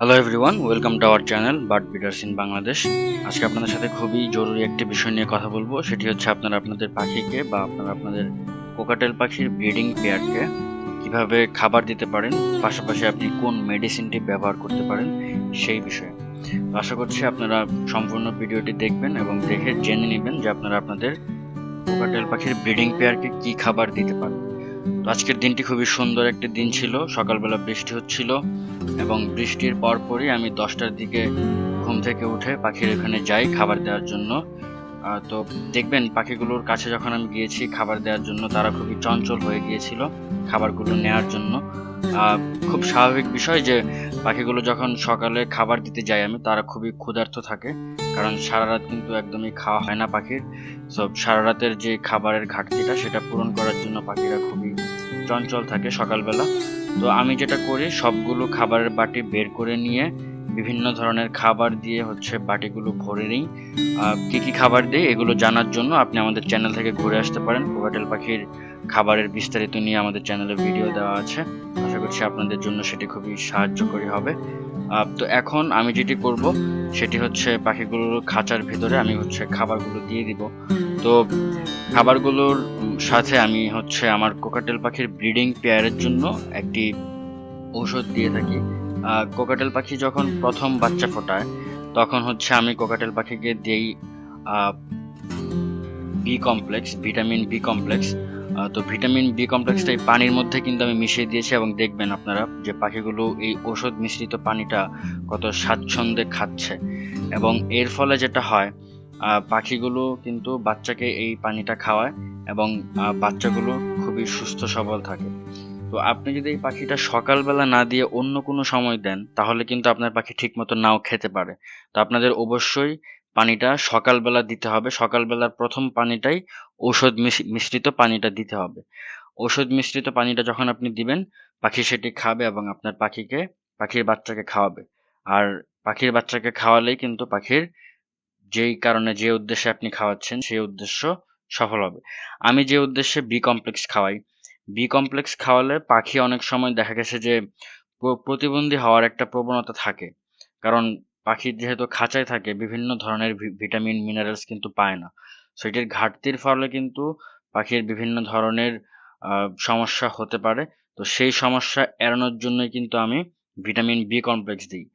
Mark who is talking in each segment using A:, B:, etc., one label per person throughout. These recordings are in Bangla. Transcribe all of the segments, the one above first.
A: Hello everyone, welcome to our channel bird breeders in Bangladesh. আজকে আপনাদের সাথে খুবই জরুরি একটি বিষয় নিয়ে কথা বলবো। সেটি হচ্ছে আপনারা আপনাদের পাখিকে বা আপনাদের কোকাটেল পাখির ব্রিডিং পেয়ারকে কিভাবে খাবার দিতে পারেন, পাশাপাশি আপনি কোন মেডিসিনটি ব্যবহার করতে পারেন সেই বিষয়ে। তো আশা করছি আপনারা সম্পূর্ণ ভিডিওটি দেখবেন এবং দেখে জেনে নেবেন যে আপনারা আপনাদের কোকাটেল পাখির ব্রিডিং পেয়ারকে কি খাবার দিতে পারেন। তো আজকের দিনটি খুবই সুন্দর একটি দিন ছিল। সকালবেলা বৃষ্টি হচ্ছিল এবং বৃষ্টির পরপরই আমি 10টার দিকে ঘুম থেকে উঠে পাখির এখানে যাই খাবার দেওয়ার জন্য। তো দেখবেন পাখিগুলোর কাছে যখন আমি গিয়েছি খাবার দেওয়ার জন্য, তারা খুবই চঞ্চল হয়ে গিয়েছিল খাবারগুলো নেওয়ার জন্য। খুব স্বাভাবিক বিষয় যে পাখিগুলো যখন সকালে খাবার দিতে যাই আমি, তারা খুবই ক্ষুধার্ত থাকে, কারণ সারা রাত কিন্তু একদমই খাওয়া হয় না পাখির। সব সারা রাতের যে খাবারের ঘাটতিটা সেটা পূরণ করার জন্য পাখিরা খুবই চঞ্চল থাকে সকালবেলা। তো আমি যেটা করি, সবগুলো খাবারের বাটি বের করে নিয়ে বিভিন্ন ধরনের খাবার দিয়ে বাটিগুলো ভরে নিই। কি কি খাবার দিই এগুলো জানার জন্য আপনি আমাদের চ্যানেল থেকে ঘুরে আসতে পারেন। কোকাটেল পাখির খাবারের বিস্তারিত নিয়ে আমাদের চ্যানেলে ভিডিও দেওয়া আছে। আশা করছি আপনাদের জন্য সেটি খুবই সাহায্যকারী হবে। তো এখন আমি যেটি করব সেটি হচ্ছে পাখিগুলোর খাঁচার ভিতরে আমি খাবারগুলো দিয়ে দিব। তো খাবারগুলোর সাথে আমি আমার কোকাটেল পাখির ব্রিডিং পেয়ারের জন্য একটি ঔষধ দিয়ে থাকি। কোকাটেল পাখি যখন প্রথম বাচ্চা ফোটায় তখন আমি কোকাটেল পাখিকে দেই B complex, vitamin B complex. তো ভিটামিন বি কমপ্লেক্সটা এই পানির মধ্যে কিন্তু আমি মিশিয়ে দিয়েছি, এবং দেখবেন আপনারা যে পাখিগুলো এই ওষুধ মিশ্রিত পানিটা কত স্বাচ্ছন্দ্যে খাচ্ছে। এবং এর ফলে যেটা হয়, পাখিগুলো কিন্তু বাচ্চাকে এই পানিটা খাওয়ায় এবং বাচ্চাগুলো খুবই সুস্থ সবল থাকে। তো আপনি যদি এই পাখিটা সকালবেলা না দিয়ে অন্য কোনো সময় দেন, তাহলে কিন্তু আপনার পাখি ঠিক মতো নাও খেতে পারে। তো আপনাদের অবশ্যই পানিটা সকালবেলা দিতে হবে। সকালবেলার প্রথম পানিটাই ঔষধ মিশ্রিত পানিটা দিতে হবে। ঔষধ মিশ্রিত পানিটা যখন আপনি দিবেন, পাখি সেটি খাবে এবং আপনার পাখির বাচ্চাকে খাওয়াবে। আর পাখির বাচ্চাকে খাওয়ালেই কিন্তু পাখির যেই কারণে, যে উদ্দেশ্যে আপনি খাওয়াচ্ছেন সেই উদ্দেশ্য সফল হবে। আমি যে উদ্দেশ্যে বি কমপ্লেক্স খাওয়াই, বি কমপ্লেক্স খাওয়ালে পাখি অনেক সময় দেখা গেছে যে প্রতিবন্ধী হওয়ার একটা প্রবণতা থাকে, কারণ পাখি যেহেতু খাঁচায় থাকে বিভিন্ন ধরনের ভিটামিন মিনারেলস কিন্তু পায় না। সেটির ঘাটতির ফলে কিন্তু পাখির বিভিন্ন ধরনের সমস্যা হতে পারে। তো সেই সমস্যা এড়ানোর জন্যই কিন্তু আমি ভিটামিন বি কমপ্লেক্স দিই।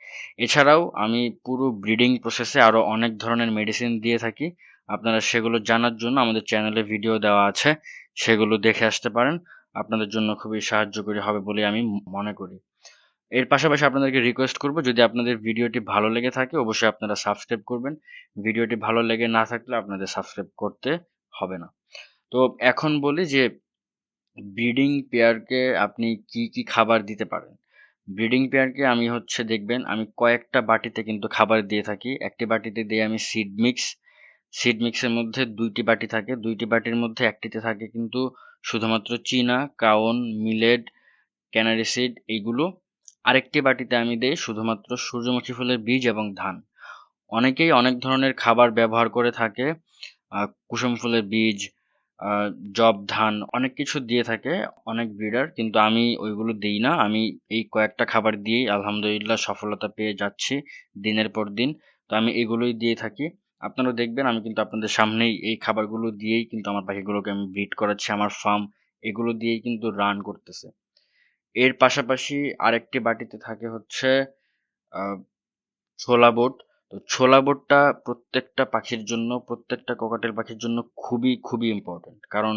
A: এছাড়াও আমি পুরো ব্রিডিং প্রসেসে আরো অনেক ধরনের মেডিসিন দিয়ে থাকি। আপনারা সেগুলো জানার জন্য আমাদের চ্যানেলে ভিডিও দেওয়া আছে, সেগুলো দেখে আসতে পারেন। আপনাদের জন্য খুবই সাহায্যকারী হবে বলে আমি মনে করি। এর পাশাপাশি আপনাদেরকে রিকোয়েস্ট করব, যদি আপনাদের ভিডিওটি ভালো লেগে থাকে অবশ্যই আপনারা সাবস্ক্রাইব করবেন। ভিডিওটি ভালো লেগে না থাকলে আপনাদের সাবস্ক্রাইব করতে হবে না। তো এখন বলি যে ব্রিডিং পেয়ারকে আপনি কি কি খাবার দিতে পারেন। ব্রিডিং পেয়ারকে আমি দেখবেন আমি কয়েকটা বাটিতে কিন্তু খাবার দিয়ে থাকি। একটি বাটিতে দিই আমি সিড মিক্স। সিড মিক্সের মধ্যে 2টি বাটি থাকে। 2টি বাটির মধ্যে একটিতে থাকে কিন্তু শুধুমাত্র চীনা, কাউন, মিলেট, ক্যানারি সিড এইগুলো। আরেকটি বাটিতে আমি দেই শুধুমাত্র সূর্যমুখী ফুলের বীজ এবং ধান। অনেকেই অনেক ধরনের খাবার ব্যবহার করে থাকে, কুসুম ফুলের বীজ, জব ধান, অনেক কিছু দিয়ে থাকে অনেক ব্রিডার, কিন্তু আমি ওইগুলো দিই না। আমি এই কয়েকটা খাবার দিয়েই আলহামদুলিল্লাহ সফলতা পেয়ে যাচ্ছি দিনের পর দিন। তো আমি এগুলোই দিয়ে থাকি। আপনারা দেখবেন আমি কিন্তু আপনাদের সামনেই এই খাবারগুলো দিয়েই কিন্তু আমার পাখিগুলোকে আমি ব্রিড করাচ্ছি। আমার ফার্ম এগুলো দিয়েই কিন্তু রান করতেছে। এর পাশাপাশি আরেকটি বাটিতে থাকে আহ ছোলা বুট। তো ছোলা বুটটা প্রত্যেকটা পাখির জন্য, প্রত্যেকটা কোকাটেল পাখির জন্য খুবই খুবই ইম্পর্টেন্ট, কারণ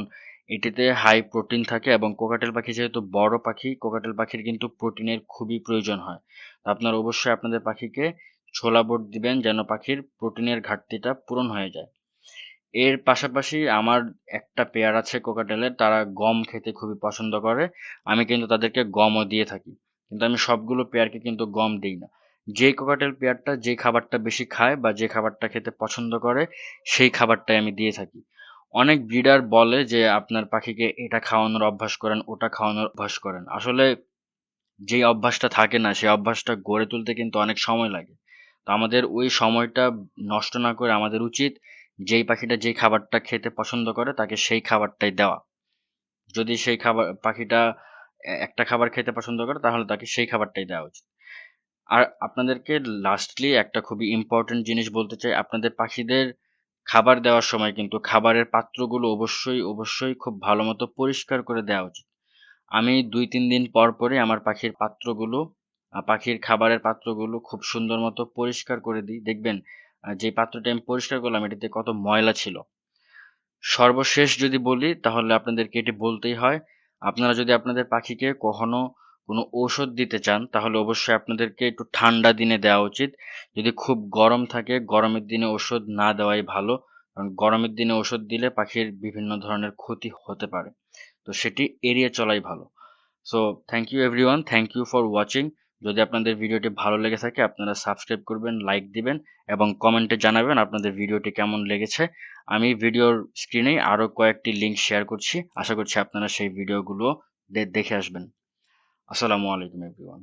A: এটিতে হাই প্রোটিন থাকে এবং কোকাটেল পাখি যেহেতু বড় পাখি, কোকাটেল পাখির কিন্তু প্রোটিনের খুবই প্রয়োজন হয়। তো আপনারা অবশ্যই আপনাদের পাখিকে ছোলা বুট দিবেন যেন পাখির প্রোটিনের ঘাটতিটা পূরণ হয়ে যায়। এর পাশাপাশি আমার একটা পেয়ার আছে কোকাটেলের, তারা গম খেতে খুবই পছন্দ করে। আমি কিন্তু তাদেরকে গমও দিয়ে থাকি, কিন্তু আমি সবগুলো পেয়ারকে কিন্তু গম দিই না। যে কোকাটেল পেয়ারটা যে খাবারটা বেশি খায় বা যে খাবারটা খেতে পছন্দ করে সেই খাবারটাই আমি দিয়ে থাকি। অনেক ব্রিডার বলে যে আপনার পাখিকে এটা খাওয়ানোর অভ্যাস করেন, ওটা খাওয়ানোর অভ্যাস করেন। আসলে যেই অভ্যাসটা থাকে না সেই অভ্যাসটা গড়ে তুলতে কিন্তু অনেক সময় লাগে। তো আমাদের ওই সময়টা নষ্ট না করে আমাদের উচিত যেই পাখিটা যেই খাবারটা খেতে পছন্দ করে তাকে সেই খাবারটাই দেওয়া। যদি পাখিটা একটা খাবার খেতে পছন্দ করে তাহলে তাকে সেই খাবারটাই দেওয়া উচিত। আর আপনাদেরকে লাস্টলি একটা খুবই ইম্পর্টেন্ট জিনিস বলতে চাই, আপনাদের পাখিদের খাবার দেওয়ার সময় কিন্তু খাবারের পাত্রগুলো অবশ্যই খুব ভালো মতো পরিষ্কার করে দেওয়া উচিত। আমি 2-3 দিন পর পরে আমার পাখির পাত্রগুলো পাখির খাবারের পাত্রগুলো খুব সুন্দর মতো পরিষ্কার করে দিই। দেখবেন যে পাত্রটা আমি পরিষ্কার করলাম এটাতে কত ময়লা ছিল। সর্বশেষ যদি বলি তাহলে আপনাদেরকে এটি বলতেই হয়, আপনারা যদি আপনাদের পাখিকে কখনো কোনো ঔষধ দিতে চান তাহলে অবশ্যই আপনাদেরকে একটু ঠান্ডা দিনে দেওয়া উচিত। যদি খুব গরম থাকে গরমের দিনে ওষুধ না দেওয়াই ভালো, কারণ গরমের দিনে ওষুধ দিলে পাখির বিভিন্ন ধরনের ক্ষতি হতে পারে, তো সেটি এড়িয়ে চলাই ভালো। So thank you everyone, thank you for watching. যদি আপনাদের ভিডিওটি ভালো লেগে থাকে আপনারা সাবস্ক্রাইব করবেন, লাইক দিবেন এবং কমেন্টে জানাবেন আপনাদের ভিডিওটি কেমন লেগেছে। আমি ভিডিওর স্ক্রিনে আরো কয়েকটি লিংক শেয়ার করছি, আশা করছি আপনারা সেই ভিডিওগুলো দেখে আসবেন। আসসালামু আলাইকুম এভরিওয়ান।